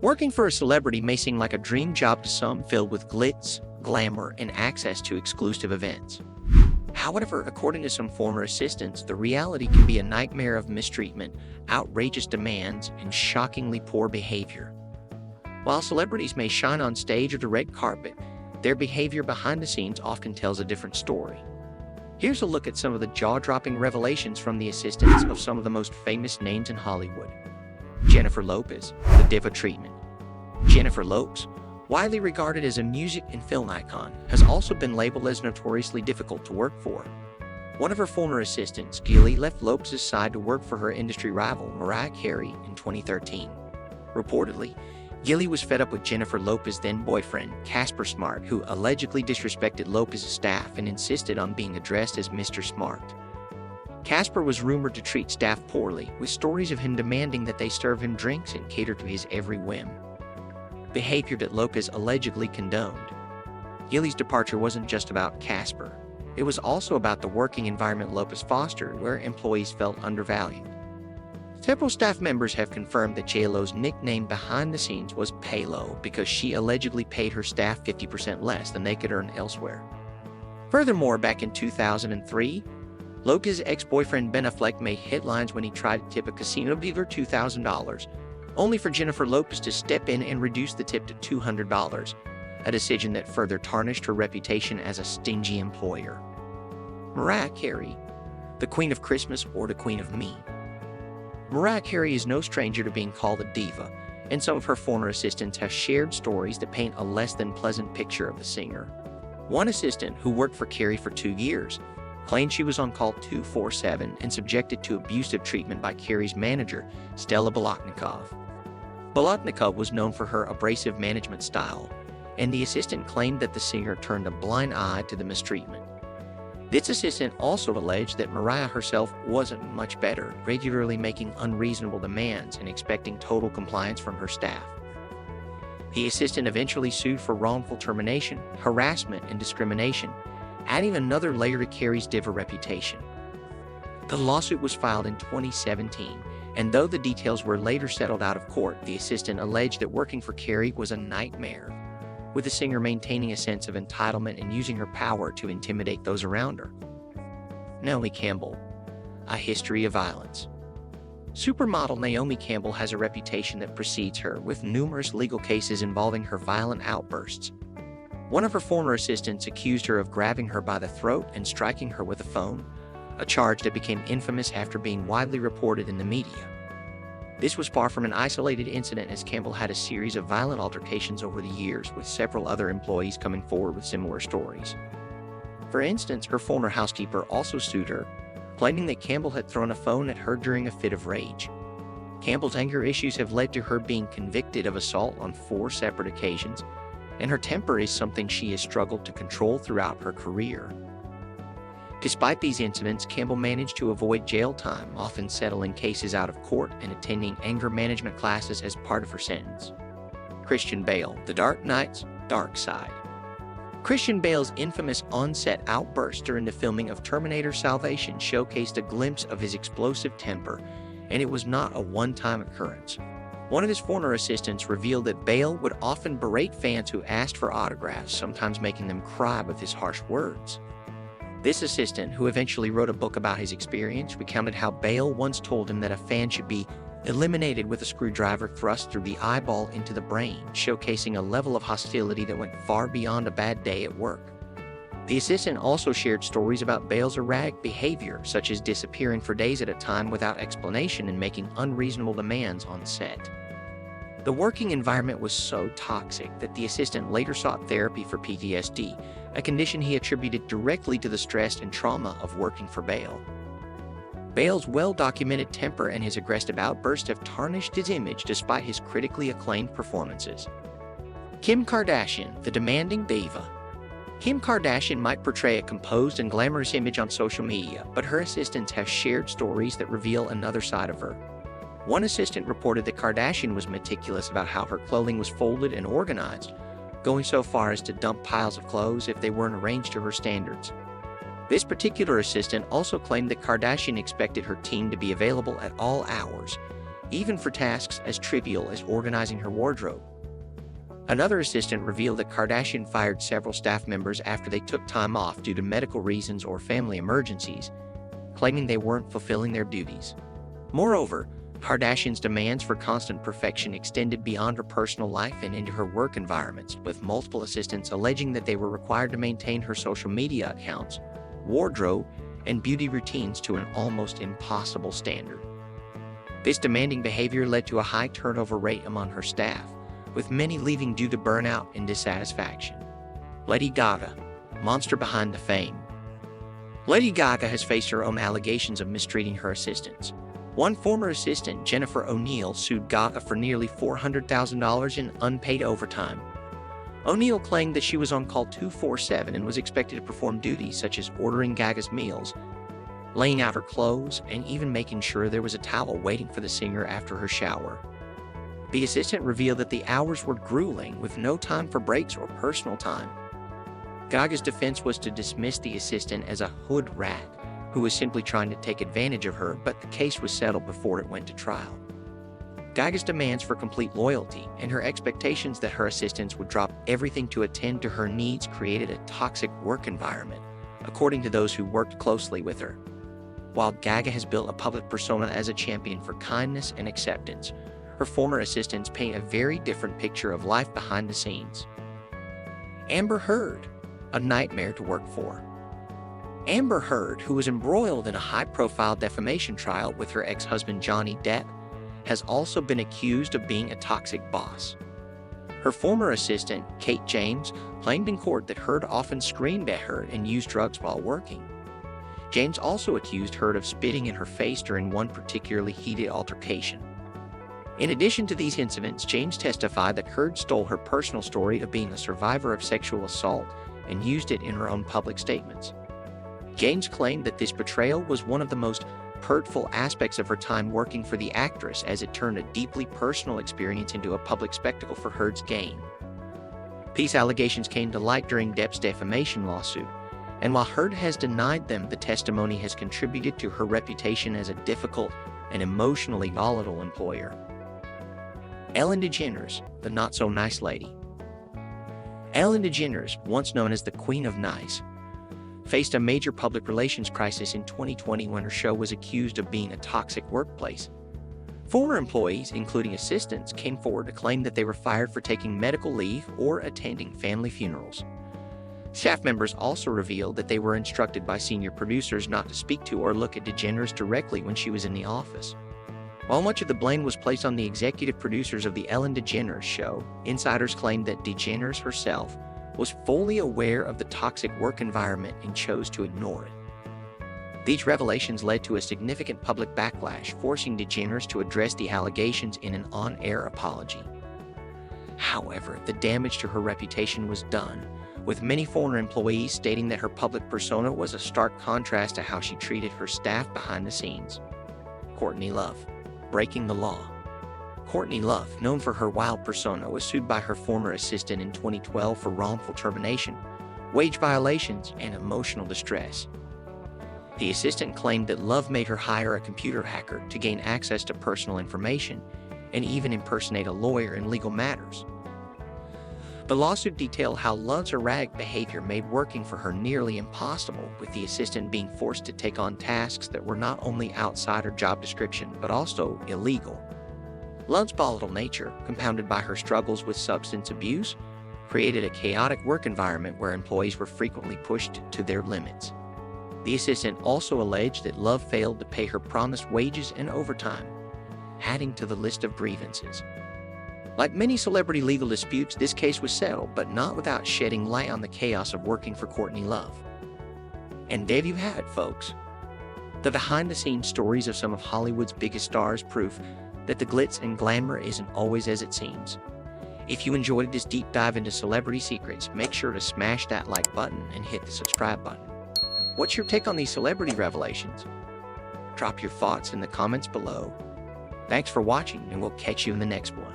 Working for a celebrity may seem like a dream job to some, filled with glitz, glamour, and access to exclusive events. However, according to some former assistants, the reality can be a nightmare of mistreatment, outrageous demands, and shockingly poor behavior. While celebrities may shine on stage or the red carpet, their behavior behind the scenes often tells a different story. Here's a look at some of the jaw-dropping revelations from the assistants of some of the most famous names in Hollywood. Jennifer Lopez, the diva treatment. Jennifer Lopez, widely regarded as a music and film icon, has also been labeled as notoriously difficult to work for. One of her former assistants, Gilly, left Lopez's side to work for her industry rival, Mariah Carey, in 2013. Reportedly, Gilly was fed up with Jennifer Lopez's then-boyfriend, Casper Smart, who allegedly disrespected Lopez's staff and insisted on being addressed as Mr. Smart. Casper was rumored to treat staff poorly, with stories of him demanding that they serve him drinks and cater to his every whim. Behavior that Lopez allegedly condoned. Gilly's departure wasn't just about Casper. It was also about the working environment Lopez fostered, where employees felt undervalued. Several staff members have confirmed that J.Lo's nickname behind the scenes was Paylo because she allegedly paid her staff 50% less than they could earn elsewhere. Furthermore, back in 2003, Lopez's ex-boyfriend Ben Affleck made headlines when he tried to tip a casino dealer $2,000, only for Jennifer Lopez to step in and reduce the tip to $200, a decision that further tarnished her reputation as a stingy employer. Mariah Carey, the Queen of Christmas or the Queen of Me. Mariah Carey is no stranger to being called a diva, and some of her former assistants have shared stories that paint a less than pleasant picture of the singer. One assistant, who worked for Carey for 2 years, claimed she was on call 24/7 and subjected to abusive treatment by Carey's manager, Stella Bolotnikov. Bolotnikov was known for her abrasive management style, and the assistant claimed that the singer turned a blind eye to the mistreatment. This assistant also alleged that Mariah herself wasn't much better, regularly making unreasonable demands and expecting total compliance from her staff. The assistant eventually sued for wrongful termination, harassment, and discrimination, adding another layer to Carey's diva reputation. The lawsuit was filed in 2017, and though the details were later settled out of court, the assistant alleged that working for Carey was a nightmare, with the singer maintaining a sense of entitlement and using her power to intimidate those around her. Naomi Campbell, a history of violence. Supermodel Naomi Campbell has a reputation that precedes her, with numerous legal cases involving her violent outbursts. One of her former assistants accused her of grabbing her by the throat and striking her with a phone, a charge that became infamous after being widely reported in the media. This was far from an isolated incident, as Campbell had a series of violent altercations over the years, with several other employees coming forward with similar stories. For instance, her former housekeeper also sued her, claiming that Campbell had thrown a phone at her during a fit of rage. Campbell's anger issues have led to her being convicted of assault on 4 separate occasions, and her temper is something she has struggled to control throughout her career. Despite these incidents, Campbell managed to avoid jail time, often settling cases out of court and attending anger management classes as part of her sentence. Christian Bale, The Dark Knight's Dark Side. Christian Bale's infamous on-set outburst during the filming of Terminator Salvation showcased a glimpse of his explosive temper, and it was not a one-time occurrence. One of his former assistants revealed that Bale would often berate fans who asked for autographs, sometimes making them cry with his harsh words. This assistant, who eventually wrote a book about his experience, recounted how Bale once told him that a fan should be eliminated with a screwdriver thrust through the eyeball into the brain, showcasing a level of hostility that went far beyond a bad day at work. The assistant also shared stories about Bale's erratic behavior, such as disappearing for days at a time without explanation and making unreasonable demands on set. The working environment was so toxic that the assistant later sought therapy for PTSD, a condition he attributed directly to the stress and trauma of working for Bale. Bale's well-documented temper and his aggressive outbursts have tarnished his image despite his critically acclaimed performances. Kim Kardashian, the demanding diva. Kim Kardashian might portray a composed and glamorous image on social media, but her assistants have shared stories that reveal another side of her. One assistant reported that Kardashian was meticulous about how her clothing was folded and organized, going so far as to dump piles of clothes if they weren't arranged to her standards. This particular assistant also claimed that Kardashian expected her team to be available at all hours, even for tasks as trivial as organizing her wardrobe. Another assistant revealed that Kardashian fired several staff members after they took time off due to medical reasons or family emergencies, claiming they weren't fulfilling their duties. Moreover, Kardashian's demands for constant perfection extended beyond her personal life and into her work environments, with multiple assistants alleging that they were required to maintain her social media accounts, wardrobe, and beauty routines to an almost impossible standard. This demanding behavior led to a high turnover rate among her staff, with many leaving due to burnout and dissatisfaction. Lady Gaga, monster behind the fame. Lady Gaga has faced her own allegations of mistreating her assistants. One former assistant, Jennifer O'Neill, sued Gaga for nearly $400,000 in unpaid overtime. O'Neill claimed that she was on call 24/7 and was expected to perform duties such as ordering Gaga's meals, laying out her clothes, and even making sure there was a towel waiting for the singer after her shower. The assistant revealed that the hours were grueling, with no time for breaks or personal time. Gaga's defense was to dismiss the assistant as a hood rat who was simply trying to take advantage of her, but the case was settled before it went to trial. Gaga's demands for complete loyalty and her expectations that her assistants would drop everything to attend to her needs created a toxic work environment, according to those who worked closely with her. While Gaga has built a public persona as a champion for kindness and acceptance, her former assistants paint a very different picture of life behind the scenes. Amber Heard, a nightmare to work for. Amber Heard, who was embroiled in a high-profile defamation trial with her ex-husband Johnny Depp, has also been accused of being a toxic boss. Her former assistant, Kate James, claimed in court that Heard often screamed at her and used drugs while working. James also accused Heard of spitting in her face during one particularly heated altercation. In addition to these incidents, James testified that Heard stole her personal story of being a survivor of sexual assault and used it in her own public statements. James claimed that this betrayal was one of the most hurtful aspects of her time working for the actress, as it turned a deeply personal experience into a public spectacle for Heard's gain. These allegations came to light during Depp's defamation lawsuit, and while Heard has denied them, the testimony has contributed to her reputation as a difficult and emotionally volatile employer. Ellen DeGeneres, the not-so-nice lady. Ellen DeGeneres, once known as the Queen of Nice, faced a major public relations crisis in 2020 when her show was accused of being a toxic workplace. Former employees, including assistants, came forward to claim that they were fired for taking medical leave or attending family funerals. Staff members also revealed that they were instructed by senior producers not to speak to or look at DeGeneres directly when she was in the office. While much of the blame was placed on the executive producers of the Ellen DeGeneres show, insiders claimed that DeGeneres herself was fully aware of the toxic work environment and chose to ignore it. These revelations led to a significant public backlash, forcing DeGeneres to address the allegations in an on-air apology. However, the damage to her reputation was done, with many former employees stating that her public persona was a stark contrast to how she treated her staff behind the scenes. Courtney Love. Breaking the law. Courtney Love, known for her wild persona, was sued by her former assistant in 2012 for wrongful termination, wage violations, and emotional distress. The assistant claimed that Love made her hire a computer hacker to gain access to personal information and even impersonate a lawyer in legal matters. The lawsuit detailed how Love's erratic behavior made working for her nearly impossible, with the assistant being forced to take on tasks that were not only outside her job description but also illegal. Love's volatile nature, compounded by her struggles with substance abuse, created a chaotic work environment where employees were frequently pushed to their limits. The assistant also alleged that Love failed to pay her promised wages and overtime, adding to the list of grievances. Like many celebrity legal disputes, this case was settled, but not without shedding light on the chaos of working for Courtney Love. And there you have it, folks. The behind-the-scenes stories of some of Hollywood's biggest stars, proof that the glitz and glamour isn't always as it seems. If you enjoyed this deep dive into celebrity secrets, make sure to smash that like button and hit the subscribe button. What's your take on these celebrity revelations? Drop your thoughts in the comments below. Thanks for watching, and we'll catch you in the next one.